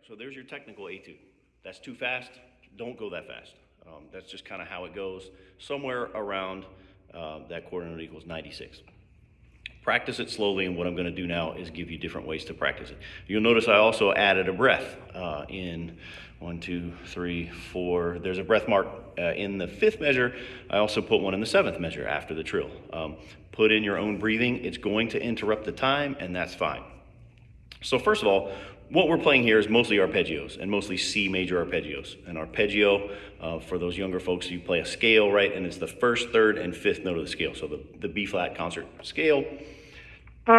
So there's your technical etude. That's too fast. Don't go that fast. That's just kind of how it goes. Somewhere around that quarter note equals 96. Practice it slowly, and what I'm going to do now is give you different ways to practice it. You'll notice I also added a breath in 1, 2, 3, 4. There's a breath mark in the 5th measure. I also put one in the 7th measure after the trill. Put in your own breathing. It's going to interrupt the time, and that's fine. So first of all, what we're playing here is mostly arpeggios, and mostly C major arpeggios. An arpeggio, for those younger folks, you play a scale, right? And it's the 1st, 3rd, and 5th note of the scale. So the B flat concert scale. So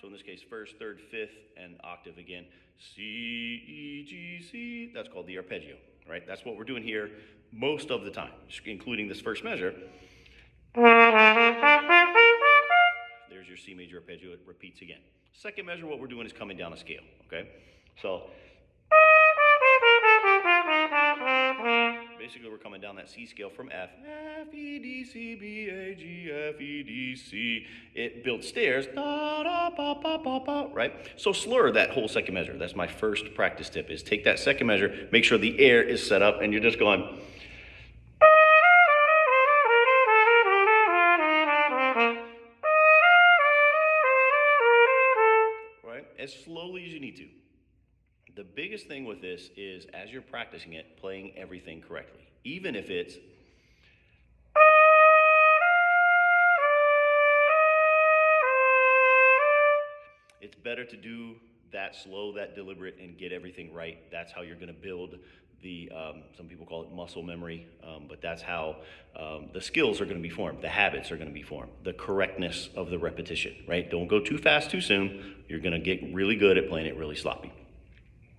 in this case, 1st, 3rd, 5th, and octave again. C, E, G, C. That's called the arpeggio, right? That's what we're doing here most of the time, including this 1st measure. There's your C major arpeggio. It repeats again. 2nd measure, what we're doing is coming down a scale, okay? So basically, we're coming down that C scale from F. F, E, D, C, B, A, G, F, E, D, C. It builds stairs. Da, da, ba, ba, ba, ba, right? So slur that whole 2nd measure. That's my first practice tip, is take that 2nd measure, make sure the air is set up, and you're just going. Right? As slowly as you need to. The biggest thing with this is, as you're practicing it, playing everything correctly. Even if it's better to do that slow, that deliberate, and get everything right. That's how you're going to build the, some people call it muscle memory, but that's how the skills are going to be formed. The habits are going to be formed. The correctness of the repetition, right? Don't go too fast too soon. You're going to get really good at playing it really sloppy.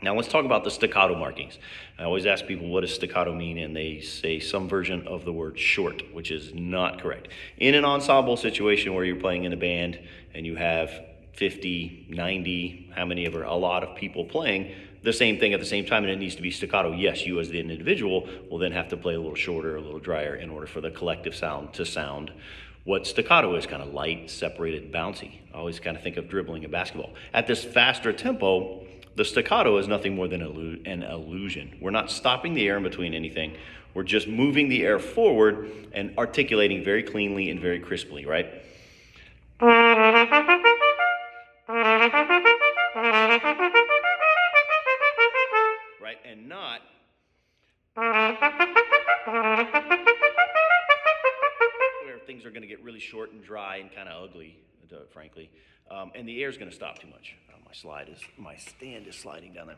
Now let's talk about the staccato markings. I always ask people, what does staccato mean? And they say some version of the word short, which is not correct. In an ensemble situation where you're playing in a band and you have 50, 90, how many ever, a lot of people playing the same thing at the same time, and it needs to be staccato. Yes, you as the individual will then have to play a little shorter, a little drier in order for the collective sound to sound what staccato is, kind of light, separated, bouncy. I always kind of think of dribbling a basketball. At this faster tempo, the staccato is nothing more than an illusion. We're not stopping the air in between anything. We're just moving the air forward and articulating very cleanly and very crisply, right? Right, and not where things are going to get really short and dry and kind of ugly, frankly, and the air is going to stop too much. My stand is sliding down there.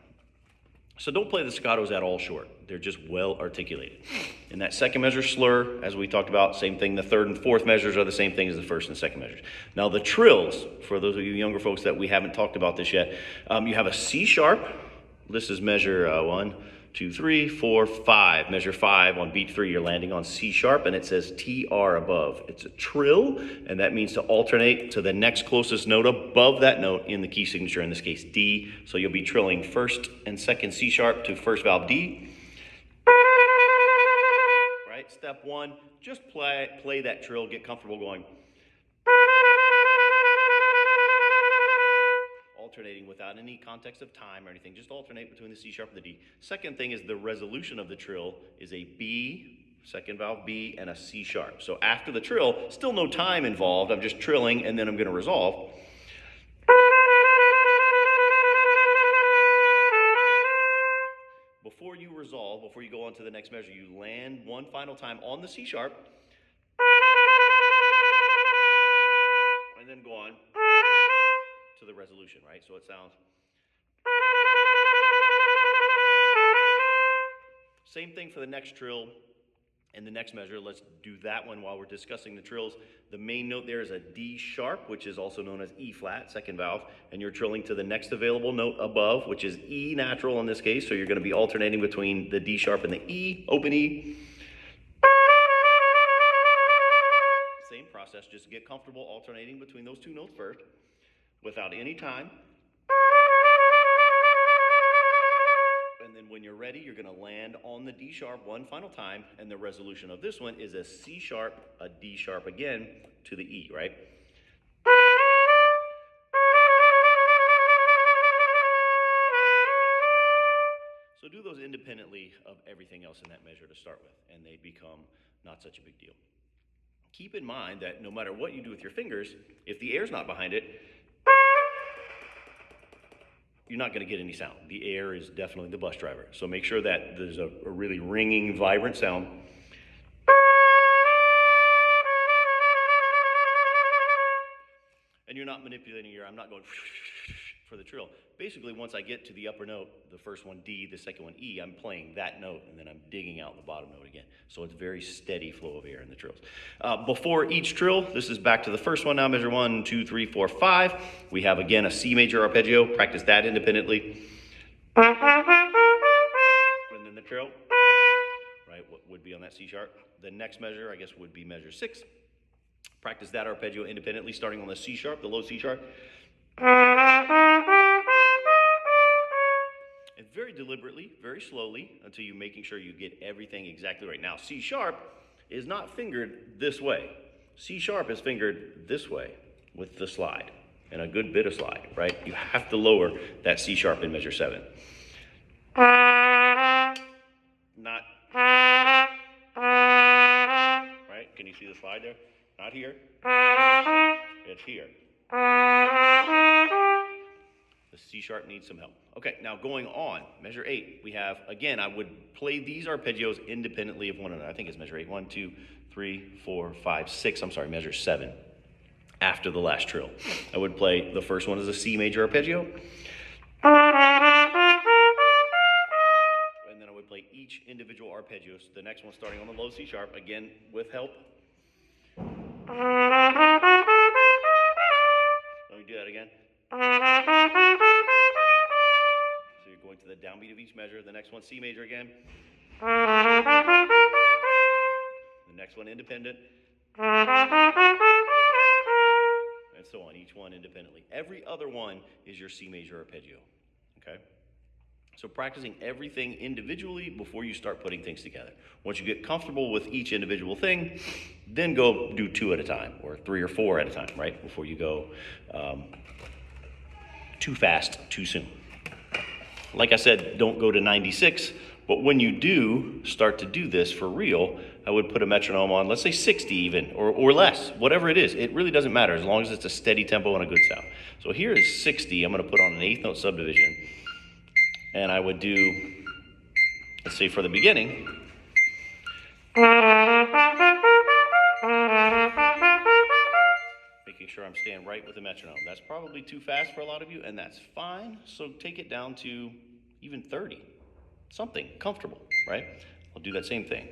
So don't play the staccatos at all short. They're just well articulated. In that 2nd measure slur, as we talked about, same thing. The 3rd and 4th measures are the same thing as the 1st and 2nd measures. Now the trills, for those of you younger folks that we haven't talked about this yet, you have a C sharp. This is measure 1, 2, 3, 4, 5. Measure 5 on beat 3, you're landing on C sharp, and it says TR above. It's a trill, and that means to alternate to the next closest note above that note in the key signature, in this case D. So you'll be trilling 1st and 2nd C sharp to 1st valve D. Right, step 1, just play that trill, get comfortable going. Alternating without any context of time or anything, just alternate between the C sharp and the D. Second thing is the resolution of the trill is a B, 2nd valve B, and a C sharp. So after the trill, still no time involved, I'm just trilling and then I'm going to resolve. Before you resolve, before you go on to the next measure, you land one final time on the C sharp, and then go on to the resolution, right? So it sounds. Same thing for the next trill and the next measure. Let's do that one while we're discussing the trills. The main note there is a D sharp, which is also known as E flat, 2nd valve, and you're trilling to the next available note above, which is E natural in this case. So you're going to be alternating between the D sharp and the E, open E. Same process, just get comfortable alternating between those two notes first without any time. And then then when you're ready, you're gonna land on the D sharp one final time, and the resolution of this one is a C sharp, a D sharp again, to the E, right? So do those independently of everything else in that measure to start with, and they become not such a big deal. Keep in mind that no matter what you do with your fingers, if the air's not behind it, you're not going to get any sound. The air is definitely the bus driver. So make sure that there's a really ringing, vibrant sound. And you're not manipulating your, I'm not going for the trill. Basically, once I get to the upper note, the first one D, the second one E, I'm playing that note, and then I'm digging out the bottom note again. So it's very steady flow of air in the trills. Before each trill, this is back to the first one now, measure 1, 2, 3, 4, 5. We have, again, a C major arpeggio. Practice that independently. And then the trill, right, what would be on that C sharp. The next measure, I guess, would be measure 6. Practice that arpeggio independently, starting on the C sharp, the low C sharp. And very deliberately, very slowly, until you're making sure you get everything exactly right. Now, C sharp is not fingered this way. C sharp is fingered this way with the slide, and a good bit of slide, right? You have to lower that C sharp in measure 7. Not, right? Can you see the slide there? Not here. It's here. The C sharp needs some help. Okay, now going on, measure 8, we have, again, I would play these arpeggios independently of one another. I think it's measure 8. 1, 2, 3, 4, 5, 6, I'm sorry, measure 7, after the last trill. I would play, the first one is a C major arpeggio. And then I would play each individual arpeggio. So the next one starting on the low C sharp, again, with help. Let me do that again. So you're going to the downbeat of each measure. The next one, C major again. The next one, independent. And so on, each one independently. Every other one is your C major arpeggio, okay? So practicing everything individually before you start putting things together. Once you get comfortable with each individual thing, then go do 2 at a time, or 3 or 4 at a time, right? Before you go too fast, too soon. Like I said, don't go to 96, but when you do start to do this for real, I would put a metronome on, let's say 60 even, or less, whatever it is. It really doesn't matter as long as it's a steady tempo and a good sound. So here is 60. I'm going to put on an 8th note subdivision, and I would do, let's say for the beginning, making sure I'm staying right with the metronome. That's probably too fast for a lot of you, and that's fine. So take it down to even 30, something comfortable, right? I'll do that same thing.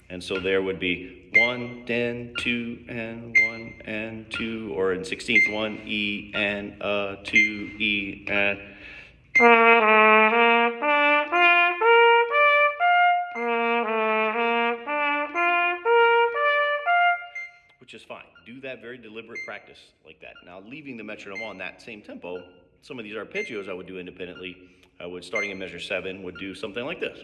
And so there would be 1, 10, 2, and 1, and 2, or in 16th, 1, E, and 2, E, and. Which is fine. Do that very deliberate practice like that. Now, leaving the metronome on that same tempo, some of these arpeggios I would do independently. I would, starting in measure 7, would do something like this.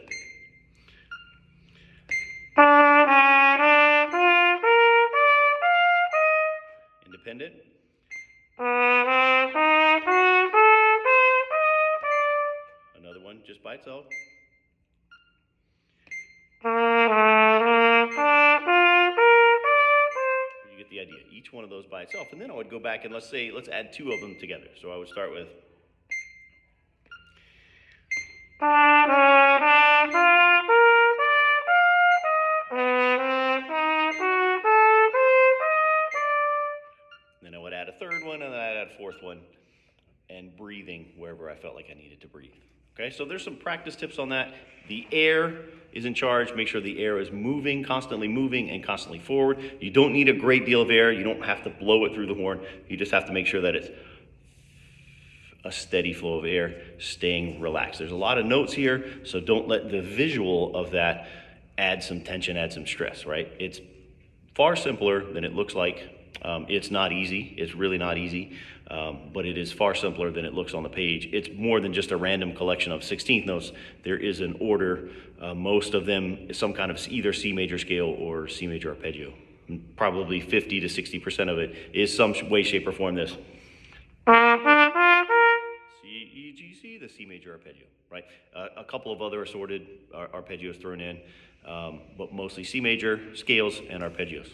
Independent. Another one just by itself. You get the idea. Each one of those by itself. And then I would go back and let's add 2 of them together. So I would start with. Then I would add a 3rd one, and then I'd add a 4th one, and breathing wherever I felt like I needed to breathe. Okay, so there's some practice tips on that. The air is in charge. Make sure the air is moving and constantly forward. You don't need a great deal of air. You don't have to blow it through the horn. You just have to make sure that it's a steady flow of air, staying relaxed. There's a lot of notes here, so don't let the visual of that add some tension, add some stress, right? It's far simpler than it looks like. It's not easy. It's really not easy, but it is far simpler than it looks on the page. It's more than just a random collection of 16th notes. There is an order. Most of them is some kind of either C major scale or C major arpeggio. Probably 50 to 60% of it is some way, shape, or form this. C, E, G, C, the C major arpeggio, right? A couple of other assorted arpeggios thrown in, but mostly C major, scales, and arpeggios.